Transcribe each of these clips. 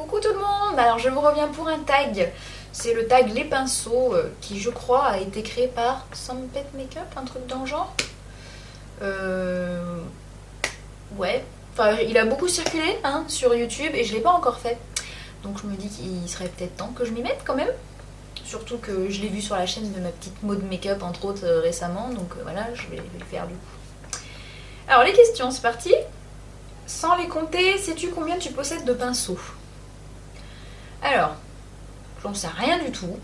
Coucou tout le monde. Alors je vous reviens pour un tag. C'est le tag Les Pinceaux qui je crois a été créé par Some Pet Makeup, un truc dans le genre. Ouais. Enfin il a beaucoup circulé hein, sur YouTube et je l'ai pas encore fait. Donc je me dis qu'il serait peut-être temps que je m'y mette quand même. Surtout que je l'ai vu sur la chaîne de ma petite Maud Makeup entre autres récemment. Donc voilà, je vais le faire du coup. Alors les questions, c'est parti. Sans les compter, sais-tu combien tu possèdes de pinceaux? Alors, j'en sais rien du tout.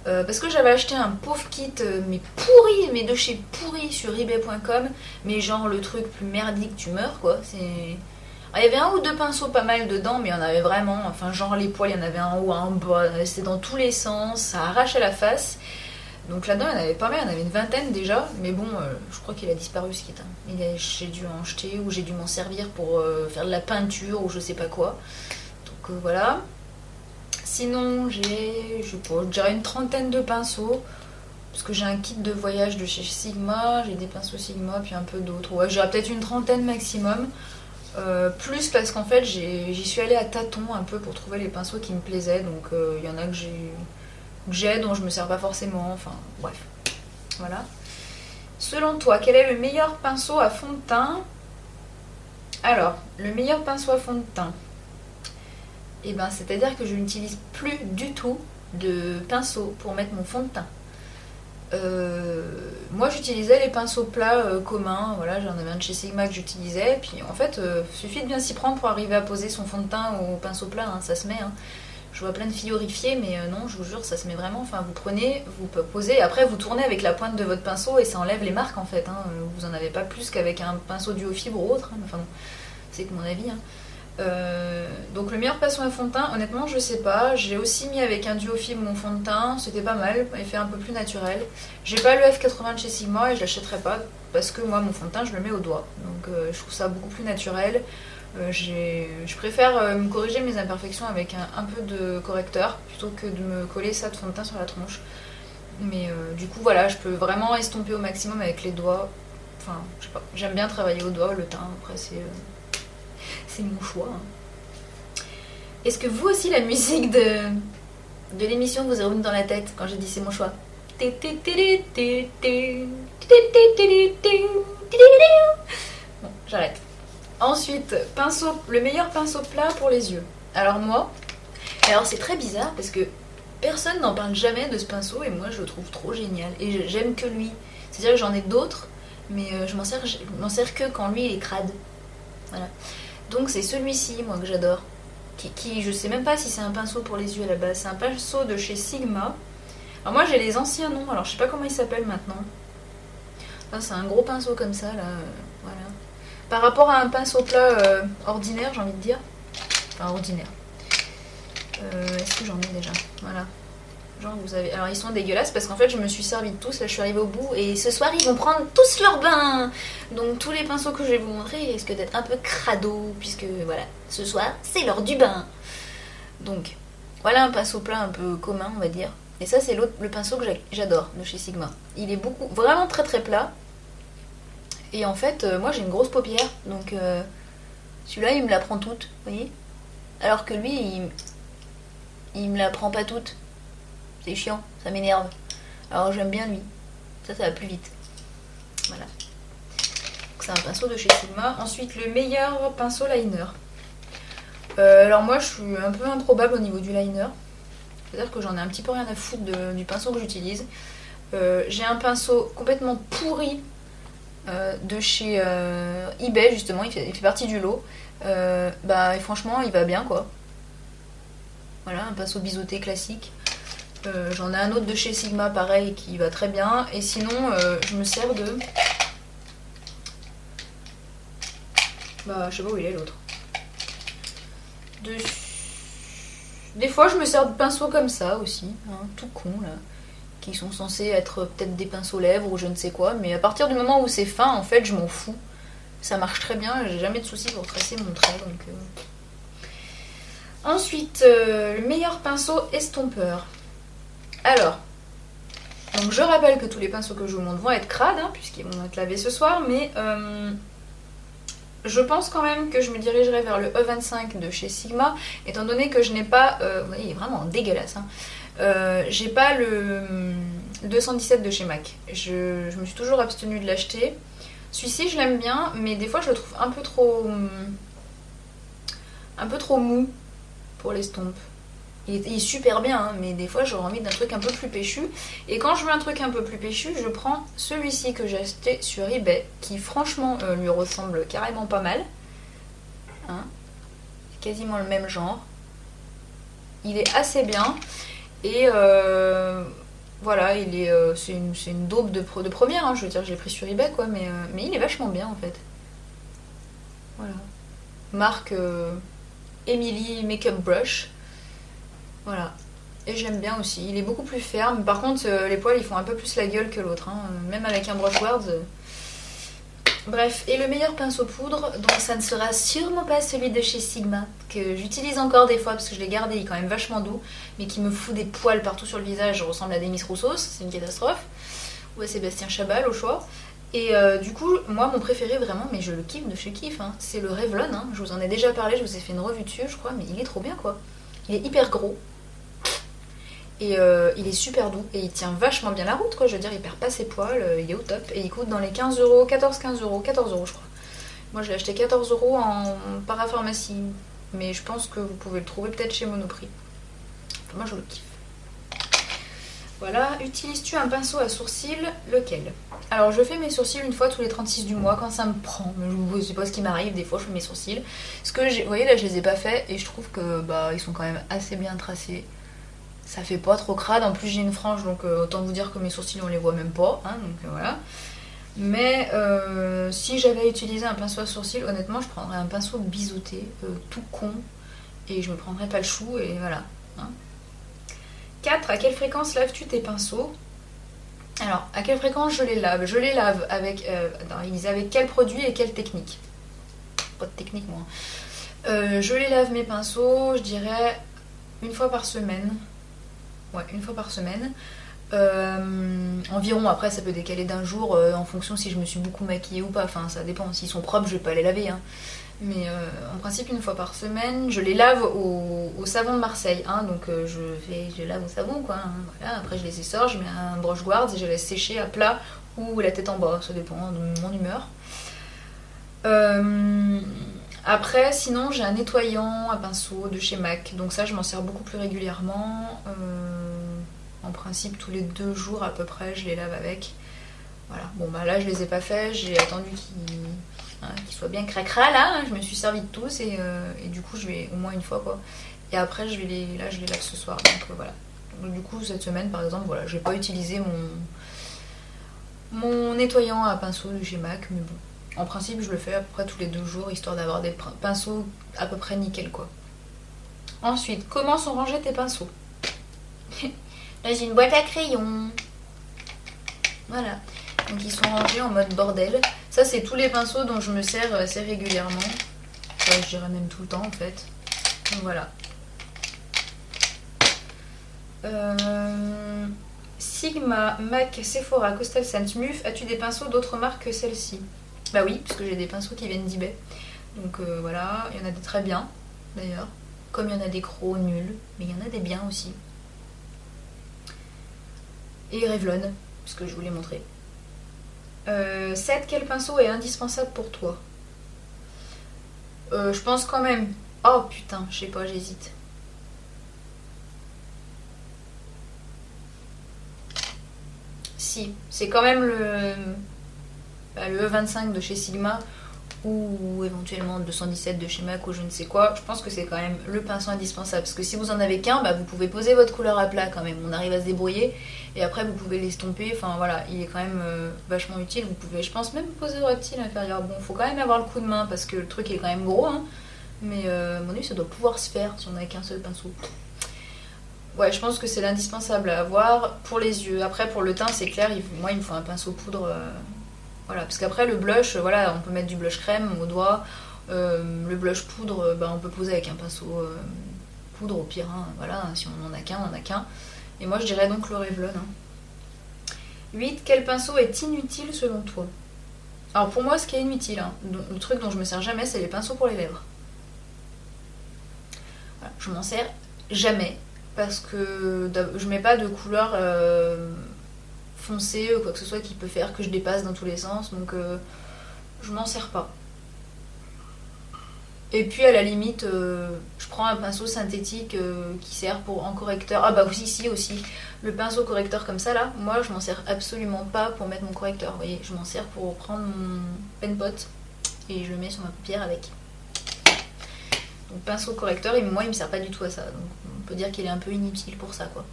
Parce que j'avais acheté un pauvre kit, mais pourri, mais de chez pourri sur ebay.com. Mais genre le truc plus merdique, tu meurs quoi. Il y avait un ou deux pinceaux pas mal dedans, mais il y en avait vraiment. Enfin, genre les poils, il y en avait un en haut, un en bas. C'était dans tous les sens, ça arrachait la face. Donc là-dedans, il y en avait pas mal, il y en avait une vingtaine déjà, mais bon, je crois qu'il a disparu ce kit. J'ai dû en jeter ou j'ai dû m'en servir pour faire de la peinture ou je sais pas quoi. Donc voilà. Sinon, j'ai, je sais pas, je dirais une trentaine de pinceaux, parce que j'ai un kit de voyage de chez Sigma, j'ai des pinceaux Sigma, puis un peu d'autres. Ouais, j'aurais peut-être une trentaine maximum. Plus parce qu'en fait, j'y suis allée à tâtons un peu pour trouver les pinceaux qui me plaisaient, donc il y en a que j'ai dont je me sers pas forcément, enfin bref, voilà. Selon toi, quel est le meilleur pinceau à fond de teint? Alors, le meilleur pinceau à fond de teint, et ben c'est-à-dire que je n'utilise plus du tout de pinceau pour mettre mon fond de teint. Moi j'utilisais les pinceaux plats communs, voilà, j'en avais un de chez Sigma que j'utilisais, puis en fait suffit de bien s'y prendre pour arriver à poser son fond de teint au pinceau plat, hein, ça se met. Hein. Je vois plein de filles horrifiées, mais non, je vous jure, ça se met vraiment. Enfin, vous prenez, vous posez, après vous tournez avec la pointe de votre pinceau et ça enlève les marques en fait. Hein. Vous en avez pas plus qu'avec un pinceau duo-fibre ou autre. Hein. Enfin, c'est que mon avis. Hein. Donc le meilleur pinceau à fond de teint, honnêtement, je sais pas. J'ai aussi mis avec un duo-fibre mon fond de teint, c'était pas mal, effet un peu plus naturel. J'ai pas le F80 de chez Sigma et je l'achèterai pas parce que moi, mon fond de teint, je le mets au doigt. Donc je trouve ça beaucoup plus naturel. Je préfère me corriger mes imperfections avec un peu de correcteur plutôt que de me coller ça de fond de teint sur la tronche. Mais du coup voilà, je peux vraiment estomper au maximum avec les doigts. Enfin, je sais pas, j'aime bien travailler au doigt, le teint, après c'est mon choix. Hein. Est-ce que vous aussi la musique de l'émission vous est revenue dans la tête quand j'ai dit c'est mon choix? Bon, j'arrête. Ensuite, pinceau, le meilleur pinceau plat pour les yeux. Alors moi, c'est très bizarre parce que personne n'en parle jamais de ce pinceau et moi je le trouve trop génial et j'aime que lui. C'est-à-dire que j'en ai d'autres, mais je m'en sers que quand lui il est crade. Voilà. Donc c'est celui-ci moi que j'adore. Qui je sais même pas si c'est un pinceau pour les yeux à la base. C'est un pinceau de chez Sigma. Alors moi j'ai les anciens noms, alors je sais pas comment il s'appelle maintenant. Là c'est un gros pinceau comme ça là, voilà. Par rapport à un pinceau plat ordinaire, j'ai envie de dire. Enfin, ordinaire. Est-ce que j'en ai déjà? Voilà. Genre, vous avez. Alors, ils sont dégueulasses parce qu'en fait, je me suis servi de tous. Là, je suis arrivée au bout. Et ce soir, ils vont prendre tous leur bain. Donc, tous les pinceaux que je vais vous montrer risquent d'être un peu crado. Puisque, voilà, ce soir, c'est l'heure du bain. Donc, voilà un pinceau plat un peu commun, on va dire. Et ça, c'est le pinceau que j'adore de chez Sigma. Il est vraiment très très plat. Et en fait, moi j'ai une grosse paupière, donc celui-là il me la prend toute, vous voyez. Alors que lui, il me la prend pas toute. C'est chiant, ça m'énerve. Alors j'aime bien lui. Ça va plus vite. Voilà. Donc c'est un pinceau de chez Sigma. Ensuite, le meilleur pinceau liner. Alors moi je suis un peu improbable au niveau du liner. C'est-à-dire que j'en ai un petit peu rien à foutre du pinceau que j'utilise. J'ai un pinceau complètement pourri. De chez eBay justement, il fait partie du lot. Et franchement il va bien quoi. Voilà, un pinceau biseauté classique. J'en ai un autre de chez Sigma pareil qui va très bien. Et sinon je me sers de... je sais pas où il est l'autre. Des fois je me sers de pinceaux comme ça aussi, hein, tout con là. Qui sont censés être peut-être des pinceaux lèvres ou je ne sais quoi, mais à partir du moment où c'est fin, en fait, je m'en fous. Ça marche très bien, j'ai jamais de soucis pour tracer mon trait. Donc, Ensuite, le meilleur pinceau estompeur. Alors, donc je rappelle que tous les pinceaux que je vous montre vont être crades, hein, puisqu'ils vont être lavés ce soir, mais Je pense quand même que je me dirigerai vers le E25 de chez Sigma, étant donné que je n'ai pas... vous voyez, il est vraiment dégueulasse. Hein. J'ai pas le 217 de chez MAC. Je me suis toujours abstenue de l'acheter. Celui-ci, je l'aime bien, mais des fois, je le trouve un peu trop mou pour l'estompe. Il est super bien, hein, mais des fois j'aurais envie d'un truc un peu plus péchu. Et quand je veux un truc un peu plus péchu, je prends celui-ci que j'ai acheté sur eBay, qui franchement lui ressemble carrément pas mal. Hein, c'est quasiment le même genre. Il est assez bien. Et voilà, c'est une daube de première, hein, je veux dire, je l'ai pris sur eBay quoi, mais il est vachement bien en fait. Voilà. Marque Emily Makeup Brush. Voilà. Et j'aime bien aussi. Il est beaucoup plus ferme. Par contre, les poils, ils font un peu plus la gueule que l'autre. Hein. Même avec un brush guard. Bref. Et le meilleur pinceau poudre, donc ça ne sera sûrement pas celui de chez Sigma, que j'utilise encore des fois parce que je l'ai gardé, il est quand même vachement doux, mais qui me fout des poils partout sur le visage. Je ressemble à Demis Roussos, c'est une catastrophe. Ou à Sébastien Chabal, au choix. Et du coup, moi, mon préféré vraiment, mais je le kiffe de chez Kiff, hein, c'est le Revlon. Hein. Je vous en ai déjà parlé, je vous ai fait une revue dessus, je crois, mais il est trop bien quoi. Il est hyper gros. Et il est super doux et il tient vachement bien la route quoi, je veux dire il perd pas ses poils, il est au top et il coûte dans les 15 euros, 14-15 euros, 14 euros je crois. Moi je l'ai acheté 14 euros en parapharmacie, mais je pense que vous pouvez le trouver peut-être chez Monoprix. Enfin, moi je le kiffe. Voilà, utilises-tu un pinceau à sourcils, lequel? Alors je fais mes sourcils une fois tous les 36 du mois quand ça me prend, je sais pas ce qui m'arrive, des fois je fais mes sourcils. Parce que vous voyez là je les ai pas faits et je trouve que bah ils sont quand même assez bien tracés. Ça fait pas trop crade, en plus j'ai une frange donc autant vous dire que mes sourcils on les voit même pas, hein, donc voilà. Mais si j'avais utilisé un pinceau à sourcils, honnêtement je prendrais un pinceau biseauté, tout con, et je me prendrais pas le chou et voilà. Hein. 4. À quelle fréquence laves-tu tes pinceaux? Alors, à quelle fréquence je les lave? Je les lave avec... avec quel produit et quelle technique? Pas de technique moi. Je les lave mes pinceaux, je dirais une fois par semaine. Ouais, une fois par semaine. Environ, après ça peut décaler d'un jour en fonction si je me suis beaucoup maquillée ou pas. Enfin, ça dépend. S'ils sont propres, je vais pas les laver. Hein. Mais en principe, une fois par semaine, je les lave au savon de Marseille. Hein, donc je les lave au savon, quoi. Hein, voilà. Après, je les essore, je mets un brush guard et je les laisse sécher à plat ou la tête en bas. Ça dépend de mon humeur. Après, sinon, j'ai un nettoyant à pinceau de chez MAC. Donc ça, je m'en sers beaucoup plus régulièrement. En principe, tous les 2 jours à peu près, je les lave avec. Voilà. Bon, bah là, je les ai pas fait. J'ai attendu qu'ils soient bien cracra, là. Je me suis servi de tous et du coup, je vais au moins une fois, quoi. Et après, je les lave ce soir. Donc voilà. Donc, du coup, cette semaine, par exemple, voilà, je vais pas utiliser mon nettoyant à pinceau de chez MAC, mais bon. En principe, je le fais à peu près tous les 2 jours, histoire d'avoir des pinceaux à peu près nickel, quoi. Ensuite, comment sont rangés tes pinceaux? Dans une boîte à crayons. Voilà. Donc ils sont rangés en mode bordel. Ça, c'est tous les pinceaux dont je me sers assez régulièrement. Ouais, je dirais même tout le temps, en fait. Donc voilà. Sigma, MAC, Sephora, Coastal Scent, Muf, as-tu des pinceaux d'autres marques que celle-ci? Bah oui, parce que j'ai des pinceaux qui viennent d'eBay. Donc voilà, il y en a des très bien, d'ailleurs. Comme il y en a des gros nuls, mais il y en a des biens aussi. Et Revlon, parce que je vous l'ai montré. 7. Quel pinceau est indispensable pour toi? Je pense quand même... Oh putain, je sais pas, j'hésite. Si, c'est quand même le E25 de chez Sigma ou éventuellement le 217 de chez MAC ou je ne sais quoi. Je pense que c'est quand même le pinceau indispensable parce que si vous en avez qu'un, bah, vous pouvez poser votre couleur à plat quand même, on arrive à se débrouiller et après vous pouvez l'estomper, enfin voilà, il est quand même vachement utile. Vous pouvez, je pense, même poser votre cils inférieur. Bon, faut quand même avoir le coup de main parce que le truc est quand même gros, hein. Mais à mon avis ça doit pouvoir se faire si on n'a qu'un seul pinceau. Ouais, je pense que c'est l'indispensable à avoir pour les yeux. Après, pour le teint, c'est clair, moi, il me faut un pinceau poudre. Voilà, parce qu'après, le blush, voilà, on peut mettre du blush crème au doigt. Le blush poudre, bah, on peut poser avec un pinceau poudre au pire. Hein, voilà, si on n'en a qu'un, on n'en a qu'un. Et moi, je dirais donc le Revlon. Hein. 8. Quel pinceau est inutile selon toi? Alors pour moi, ce qui est inutile, hein, le truc dont je me sers jamais, c'est les pinceaux pour les lèvres. Voilà, je m'en sers jamais parce que je mets pas de couleur foncée ou quoi que ce soit qui peut faire que je dépasse dans tous les sens, donc je m'en sers pas. Et puis à la limite, je prends un pinceau synthétique qui sert en correcteur. Ah bah aussi, si aussi, le pinceau correcteur comme ça là, moi je m'en sers absolument pas pour mettre mon correcteur. Vous voyez, je m'en sers pour prendre mon pen pot et je le mets sur ma paupière avec. Donc pinceau correcteur, et moi il me sert pas du tout à ça. Donc on peut dire qu'il est un peu inutile pour ça quoi.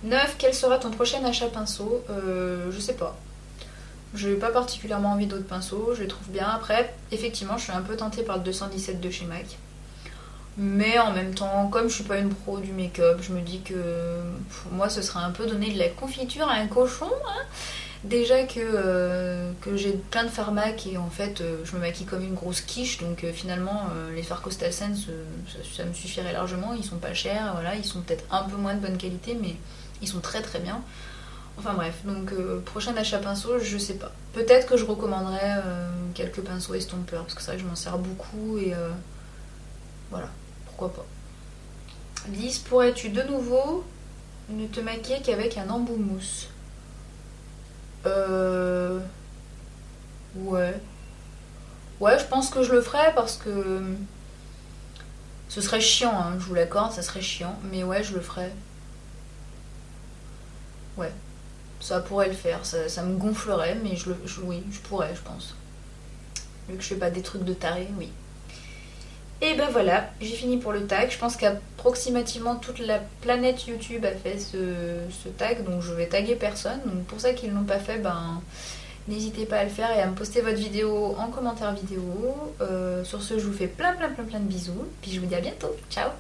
9. Quel sera ton prochain achat pinceau? Je sais pas. Je n'ai pas particulièrement envie d'autres pinceaux, je les trouve bien. Après, effectivement, je suis un peu tentée par le 217 de chez MAC. Mais en même temps, comme je suis pas une pro du make-up, je me dis que pour moi ce serait un peu donner de la confiture à un cochon. Hein. Déjà que j'ai plein de fards MAC et en fait je me maquille comme une grosse quiche, donc finalement les fards Coastal Scents ça me suffirait largement, ils sont pas chers, voilà, ils sont peut-être un peu moins de bonne qualité mais ils sont très très bien. Enfin bref, donc prochain achat pinceau, je sais pas. Peut-être que je recommanderais quelques pinceaux estompeurs, parce que c'est vrai que je m'en sers beaucoup et voilà, pourquoi pas. 10. Pourrais-tu de nouveau ne te maquiller qu'avec un embout mousse? Ouais. Ouais, je pense que je le ferais parce que ce serait chiant, hein, je vous l'accorde, ça serait chiant, mais ouais, je le ferais. Ouais. Ça pourrait le faire, ça me gonflerait, mais oui, je pourrais, je pense. Vu que je fais pas des trucs de taré, oui. Et ben voilà, j'ai fini pour le tag. Je pense qu'approximativement toute la planète YouTube a fait ce tag, donc je vais taguer personne. Donc pour ça qu'ils ne l'ont pas fait, ben n'hésitez pas à le faire et à me poster votre vidéo en commentaire vidéo. Sur ce, je vous fais plein de bisous, puis je vous dis à bientôt. Ciao!